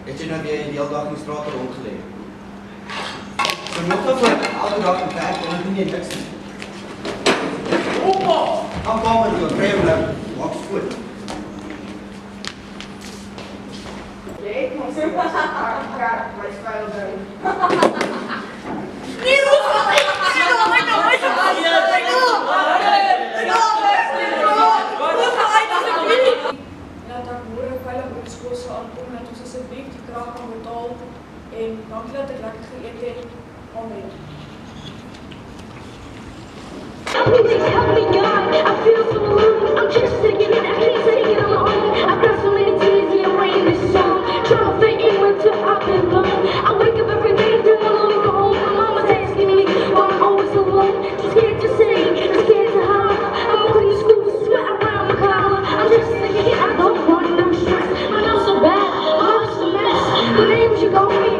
Het je nou weer de hele dag in de straat rondgelegen? Ze moet toch voor elke dag een tijd en dan doe je niks. Opa! Dan komen we door vreemde. Wat goed. Jeet, maar super. Maar ik spijt het wel. Laat ek môre veilig by die skool sal aankom dat ons asseblief die krag kan betaal en dankie dat ek lekker geëet het. Amen. Help me God, I feel so alone. I'm just taking it, I can't take it on my own. I've got so many tears in writing this song, trying to fit in with who I belong. I wake up every day dreaming of leaving home. My mama's asking me why I'm always alone. Too scared to sing, too scared to holler. I'm walking to school with sweat around my collar. I'm just thinking I don't want no stress. My nose so bad, my heart's a mess. The names you call me